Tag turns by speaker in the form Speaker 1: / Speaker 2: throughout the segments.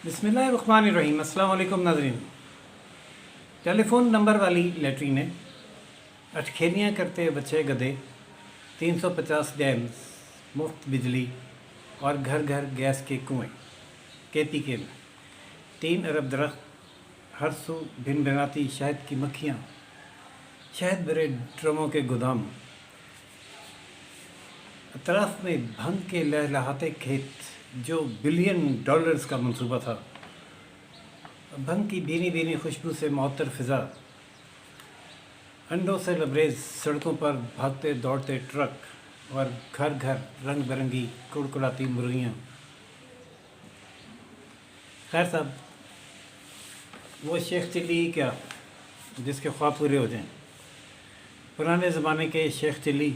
Speaker 1: بسم اللہ الرحمن الرحیم۔ السلام علیکم ناظرین۔ ٹیلی فون نمبر والی لیٹرینیں، اٹکھیلیاں کرتے بچے گدے، 350 ڈیمز، مفت بجلی اور گھر گھر گیس کے کنویں، KPK میں 3 ارب درخت، ہر سو بھن بھناتی شہد کی مکھیاں، شہد بھرے ڈرموں کے گودام، اطراف میں بھنگ کے لہلہاتے کھیت جو بلین ڈالرز کا منصوبہ تھا، بھنگ کی بھینی بھینی خوشبو سے معطر فضا، انڈوں سے لبریز سڑکوں پر بھاگتے دوڑتے ٹرک اور گھر گھر رنگ برنگی کڑکڑاتی مرغیاں۔ خیر صاحب، وہ شیخ چلی کیا جس کے خواب پورے ہو جائیں؟ پرانے زمانے کے شیخ چلی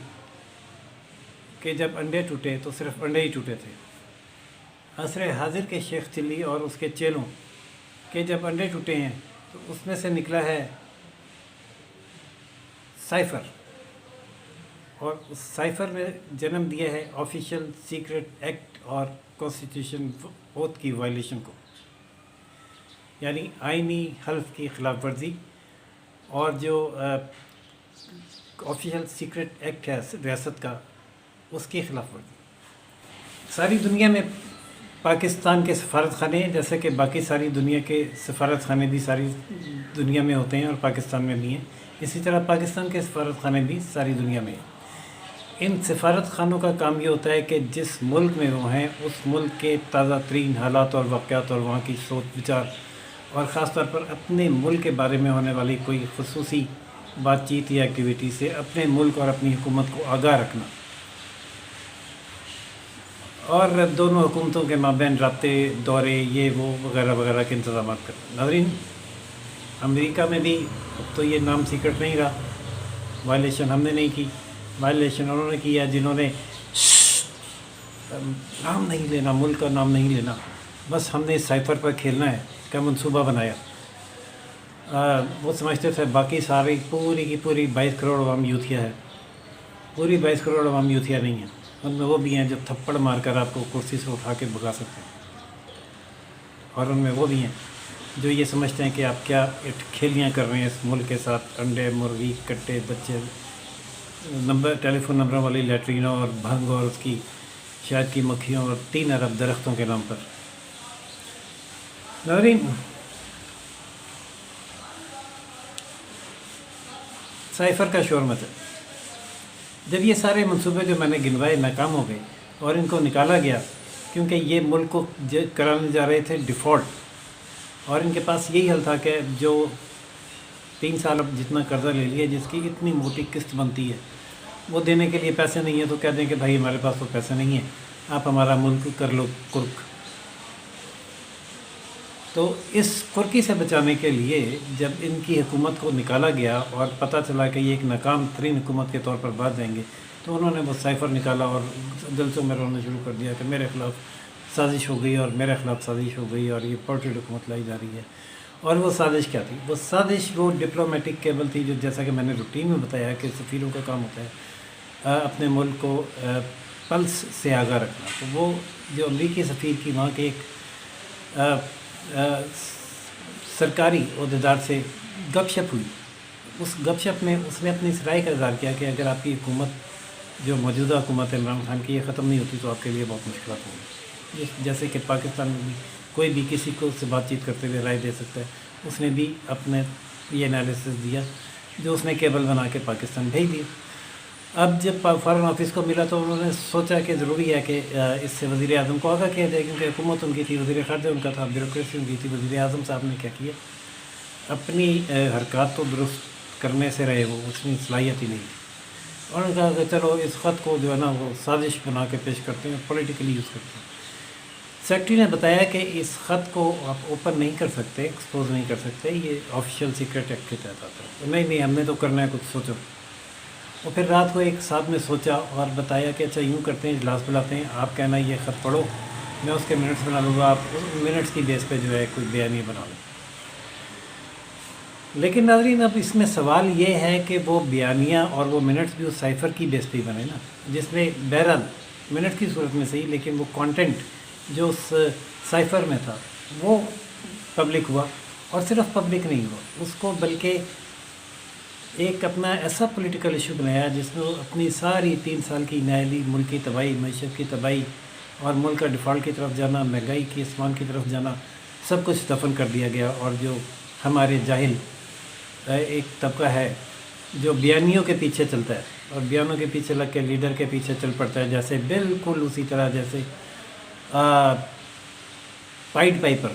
Speaker 1: کہ جب انڈے ٹوٹے تو صرف انڈے ہی ٹوٹے تھے۔ عصر حاضر کے شیخ چلی اور اس کے چیلوں کہ جب انڈے ٹوٹے ہیں تو اس میں سے نکلا ہے سائفر، اور اس سائفر میں جنم دیا ہے آفیشیل سیکرٹ ایکٹ اور کانسٹیٹیوشن اوتھ کی وائلیشن کو، یعنی آئینی حلف کی خلاف ورزی، اور جو آفیشیل سیکرٹ ایکٹ ہے ریاست کا، اس کی خلاف ورزی۔ ساری دنیا میں پاکستان کے سفارت خانے، جیسے کہ باقی ساری دنیا کے سفارت خانے بھی ساری دنیا میں ہوتے ہیں اور پاکستان میں بھی ہیں، اسی طرح پاکستان کے سفارت خانے بھی ساری دنیا میں ہیں۔ ان سفارت خانوں کا کام یہ ہوتا ہے کہ جس ملک میں وہ ہیں اس ملک کے تازہ ترین حالات اور واقعات اور وہاں کی سوچ وچار، اور خاص طور پر اپنے ملک کے بارے میں ہونے والی کوئی خصوصی بات چیت یا ایکٹیویٹی سے اپنے ملک اور اپنی حکومت کو آگاہ رکھنا، اور دونوں حکومتوں کے مابین رابطے، دورے، یہ وہ وغیرہ وغیرہ کے انتظامات کرنا۔ ناظرین، امریکہ میں بھی اب تو یہ نام سیکرٹ نہیں رہا، وائلیشن ہم نے نہیں کی، وائلیشن انہوں نے کیا جنہوں نے نام نہیں لینا، ملک کا نام نہیں لینا، بس ہم نے سائفر پر کھیلنا ہے کا منصوبہ بنایا۔ وہ سمجھتے تھے باقی ساری پوری کی پوری 22 کروڑ عوام یوتھیا ہے، پوری 22 کروڑ عوام یوتھیا نہیں ہے، ان میں وہ بھی ہیں جو تھپڑ مار کر آپ کو کرسی سے اٹھا کے بھگا سکتے ہیں، اور ان میں وہ بھی ہیں جو یہ سمجھتے ہیں کہ آپ کیا کھیلیاں کر رہے ہیں اس ملک کے ساتھ، انڈے، مرغی، کٹے، بچے، ٹیلی فون نمبروں والی لیٹرینوں اور بھنگ اور اس کی شہد کی مکھیوں اور 3 ارب درختوں کے نام پر۔ ناظرین، سائفر کا شور مت ہے۔ جب یہ سارے منصوبے جو میں نے گنوائے ناکام ہو گئے اور ان کو نکالا گیا، کیونکہ یہ ملک کو کرانے جا رہے تھے ڈیفالٹ، اور ان کے پاس یہی حل تھا کہ جو 3 سال اب جتنا قرضہ لے لیا جس کی اتنی موٹی قسط بنتی ہے، وہ دینے کے لیے پیسے نہیں ہیں، تو کہہ دیں کہ بھائی ہمارے پاس تو پیسے نہیں ہیں، آپ ہمارا ملک کر لو کرک۔ تو اس کرکی سے بچانے کے لیے جب ان کی حکومت کو نکالا گیا اور پتہ چلا کہ یہ ایک ناکام ترین حکومت کے طور پر بعد جائیں گے، تو انہوں نے وہ سائفر نکالا اور جلسوں میں رونا شروع کر دیا کہ میرے خلاف سازش ہو گئی اور میرے خلاف سازش ہو گئی اور یہ پورٹریٹ حکومت لائی جا رہی ہے۔ اور وہ سازش کیا تھی؟ وہ سازش وہ ڈپلومیٹک کیبل تھی، جو جیسا کہ میں نے روٹین میں بتایا کہ سفیروں کا کام ہوتا ہے اپنے ملک کو پلس سے آگاہ رکھنا۔ تو وہ جو امریکی سفیر کی وہاں کے ایک سرکاری عہدیدار سے گپ شپ ہوئی، اس گپ شپ میں اس نے اپنی رائے کا اظہار کیا کہ اگر آپ کی حکومت جو موجودہ حکومت ہے عمران خان کی یہ ختم نہیں ہوتی تو آپ کے لیے بہت مشکلات ہوں گی۔ جیسے کہ پاکستان میں بھی کوئی بھی کسی کو سے بات چیت کرتے ہوئے رائے دے سکتا ہے، اس نے بھی اپنے یہ انالیسس دیا جو اس نے کیبل بنا کے پاکستان بھیج دیا۔ اب جب فارن آفس کو ملا تو انہوں نے سوچا کہ ضروری ہے کہ اس سے وزیر اعظم کو آگاہ کیا جائے، کیونکہ حکومت ان کی تھی، وزیر خارجہ ان کا تھا، بیوروکریسی ان کی تھی۔ وزیر اعظم صاحب نے کیا کیا، اپنی حرکات تو درست کرنے سے رہے، وہ اس میں صلاحیت ہی نہیں تھی، اور انہوں نے کہا کہ چلو اس خط کو جو ہے نا وہ سازش بنا کے پیش کرتے ہیں، پولیٹیکلی یوز کرتے ہیں۔ سیکرٹری نے بتایا کہ اس خط کو آپ اوپن نہیں کر سکتے، ایکسپوز نہیں کر سکتے، یہ آفیشیل سیکرٹ ایکٹ کے تحت آتا ہے۔ نہیں ہم نے تو کرنا ہے، کچھ سوچو۔ اور پھر رات کو ایک ساتھ میں سوچا اور بتایا کہ اچھا یوں کرتے ہیں، اجلاس بلاتے ہیں، آپ کہنا یہ خط پڑھو، میں اس کے منٹس بنا لوں گا، آپ منٹس کی بیس پہ جو ہے کوئی بیانیہ بنا لیں۔ لیکن ناظرین، اب اس میں سوال یہ ہے کہ وہ بیانیہ اور وہ منٹس بھی اس سائفر کی بیس پہ ہی بنے نا، جس میں بہرحال منٹ کی صورت میں صحیح، لیکن وہ کانٹینٹ جو اس سائفر میں تھا وہ پبلک ہوا، اور صرف پبلک نہیں ہوا اس کو، بلکہ ایک اپنا ایسا پولیٹیکل ایشو بنایا جس میں اپنی ساری 3 سال کی نااہلی، ملک کی تباہی، معیشت کی تباہی اور ملک کا ڈیفالٹ کی طرف جانا، مہنگائی کی اسمان کی طرف جانا، سب کچھ دفن کر دیا گیا۔ اور جو ہمارے جاہل ایک طبقہ ہے جو بیانیوں کے پیچھے چلتا ہے اور بیانوں کے پیچھے لگ کے لیڈر کے پیچھے چل پڑتا ہے، جیسے بالکل اسی طرح جیسے پائٹ پائپر۔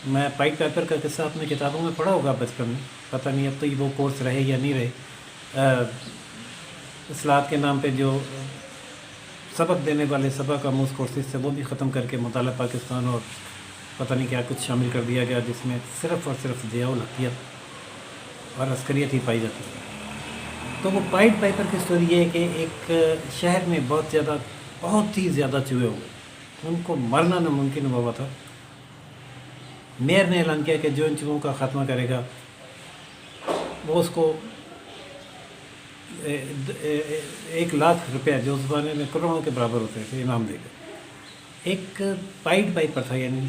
Speaker 1: میں پائٹ پائپر کا قصہ اپنے کتابوں میں پڑھا ہوگا بچپن میں، پتہ نہیں اب تو یہ وہ کورس رہے یا نہیں رہے۔ اصلاحات کے نام پہ جو سبق دینے والے سبق آموز کورسز تھے وہ بھی ختم کر کے مطالعہ پاکستان اور پتہ نہیں کیا کچھ شامل کر دیا گیا، جس میں صرف اور صرف ضیاء الحقیت اور عسکریت ہی پائی جاتی ہے۔ تو وہ پائٹ پائپر کی سٹوری یہ ہے کہ ایک شہر میں بہت ہی زیادہ چوہے ہوئے، ان کو مرنا ناممکن ہوا تھا۔ میئر نے اعلان کیا کہ جو ان چوہوں کا خاتمہ کرے گا وہ اس کو 1,00,000 روپیہ، جو اس زمانے میں کروڑوں کے برابر ہوتے تھے، انعام دے گا۔ ایک پائٹ پائپر تھا، یعنی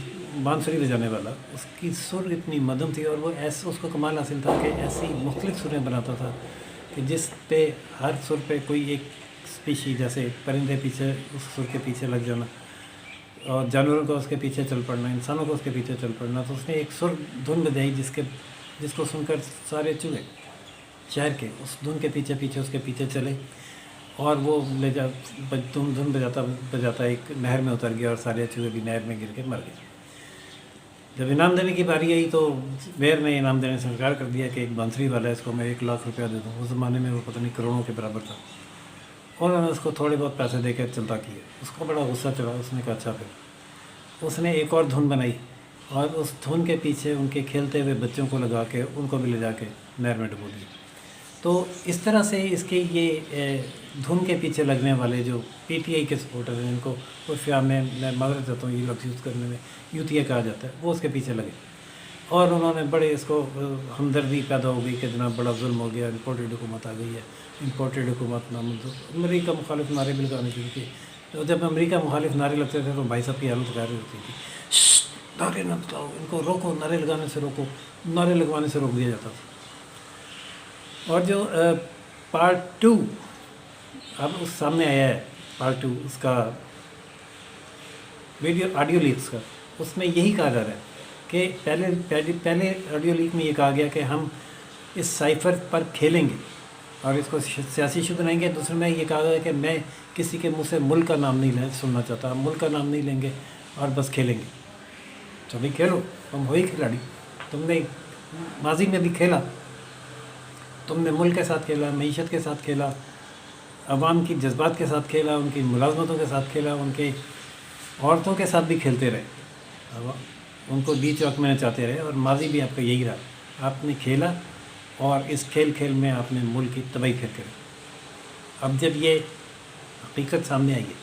Speaker 1: بانسری بجانے والا، اس کی سر اتنی مدھم تھی اور وہ اس کو کمال حاصل تھا کہ ایسی مختلف سریں بناتا تھا کہ جس پہ ہر سر پہ کوئی ایک اسپیشی، جیسے پرندے پیچھے اس سر کے پیچھے لگ جانا اور جانوروں کو اس کے پیچھے چل پڑنا، انسانوں کو اس کے پیچھے چل پڑنا۔ تو اس نے ایک سر دھن بجائی جس کو سن کر سارے چوہے شہر کے اس دھن کے پیچھے اس کے پیچھے چلے، اور وہ دھن بجاتا ایک نہر میں اتر گیا اور سارے چوہے بھی نہر میں گر کے مر گئے۔ جب انعام دینے کی باری آئی تو میئر نے انعام دینے سے انکار کر دیا کہ ایک بانسری والا ہے، اس کو میں 1,00,000 روپیہ دے دوں۔ اس زمانے میں وہ پتہ نہیں کروڑوں کے برابر تھا۔ انہوں نے اس کو تھوڑے بہت پیسے دے کے چلتا کیا۔ اس کو بڑا غصہ چڑھا، اس نے کہا اچھا پھر اس نے ایک اور دھن بنائی اور اس دھن کے پیچھے ان کے کھیلتے ہوئے بچوں کو لگا کے ان کو بھی لے جا کے نہر میں ڈبو دیا۔ تو اس طرح سے اس کے یہ دھن کے پیچھے لگنے والے جو پی ٹی آئی کے سپورٹر ہیں، ان کو عرفیہ میں معذرت چاہتا ہوں یہ لفظ یوز کرنے میں، یوتیا کہا جاتا ہے، وہ اس کے پیچھے لگے اور انہوں نے بڑے اس کو ہمدردی پیدا ہو گئی کہ جناب بڑا ظلم ہو گیا، امپورٹڈ حکومت آ گئی ہے، امپورٹڈ حکومت نامنظور۔ امریکہ مخالف نعرے بھی لگانے شروع کیے۔ تو جب امریکہ مخالف نعرے لگتے تھے تو بھائی صاحب کی حالت غیر ہوتی تھی، نعرے نہ لگاؤ، ان کو روکو، نعرے لگانے سے روکو، نعرے لگوانے سے روک دیا جاتا تھا۔ اور جو پارٹ 2 اب اس سامنے آیا ہے، پارٹ 2 اس کا آڈیو لیکس کا، اس میں یہی کہا جا رہا ہے کہ پہلے آڈیو لیک میں یہ کہا گیا کہ ہم اس سائفر پر کھیلیں گے اور اس کو سیاسی ایشو بنائیں گے۔ دوسرے میں یہ کہا گیا کہ میں کسی کے منہ سے ملک کا نام نہیں سننا چاہتا، ہم ملک کا نام نہیں لیں گے اور بس کھیلیں گے۔ تو بھائی کھیلو، تم وہی کھلاڑی، تم نے ماضی میں بھی کھیلا، تم نے ملک کے ساتھ کھیلا، معیشت کے ساتھ کھیلا، عوام کی جذبات کے ساتھ کھیلا، ان کی ملازمتوں کے ساتھ کھیلا، ان کے عورتوں کے ساتھ بھی کھیلتے رہے، ان کو بیچ وقت میں چاہتے رہے، اور ماضی بھی آپ کا یہی رہا، آپ نے کھیلا اور اس کھیل میں آپ نے ملک کی تباہی پھر کری۔ اب جب یہ حقیقت سامنے آئی ہے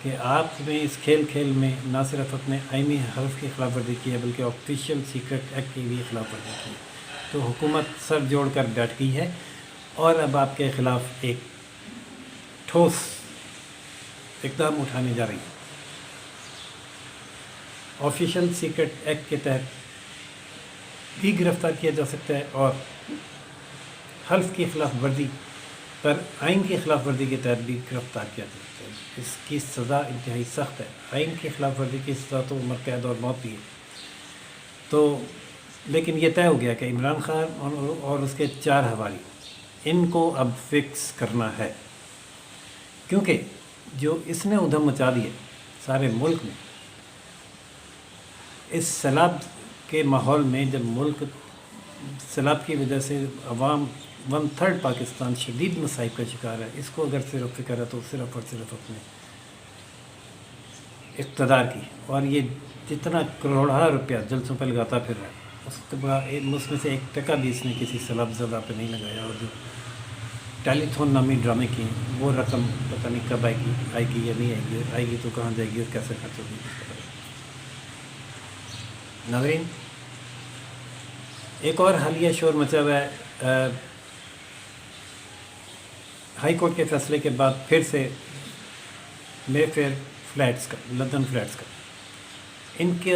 Speaker 1: کہ آپ نے اس کھیل میں نہ صرف اپنے آئینی حلف کی خلاف ورزی کی ہے بلکہ آفیشیل سیکرٹ ایکٹ کی بھی خلاف ورزی کی ہے، تو حکومت سر جوڑ کر بیٹھ گئی ہے اور اب آپ کے خلاف ایک ٹھوس اقدام اٹھانے جا رہی ہے۔ آفیشیل سیکرٹ ایکٹ کے تحت بھی گرفتار کیا جا سکتا ہے اور حلف کی خلاف ورزی پر آئین کی خلاف ورزی کے تحت بھی گرفتار کیا جا سکتا ہے۔ اس کی سزا انتہائی سخت ہے۔ آئین کی خلاف ورزی کی سزا تو عمر قید اور موت بھی ہے۔ تو لیکن یہ طے ہو گیا کہ عمران خان اور اس کے 4 حوالی ان کو اب فکس کرنا ہے، کیونکہ جو اس نے ادھم مچا دی ہے سارے ملک میں، اس سیلاب کے ماحول میں، جب ملک سیلاب کی وجہ سے عوام 1/3 پاکستان شدید مصائب کا شکار ہے، اس کو اگر صرف فکر ہے تو صرف اور صرف اپنے اقتدار کی، اور یہ جتنا کروڑہ روپیہ جلسوں پہ لگاتا پھر رہا ہے اس میں سے 1% بھی اس نے کسی سیلاب زدہ پہ نہیں لگایا، اور جو ٹیلی تھون نامی ڈرامے کی وہ رقم پتہ نہیں کب آئے گی یا نہیں آئے گی تو کہاں جائے گی اور کیسے خرچ ہوگی۔ ناظرین، ایک اور حالیہ شور مچا ہوا ہے ہائی کورٹ کے فیصلے کے بعد پھر سے مے فیئر فلیٹس کا، لندن فلیٹس کا، ان کے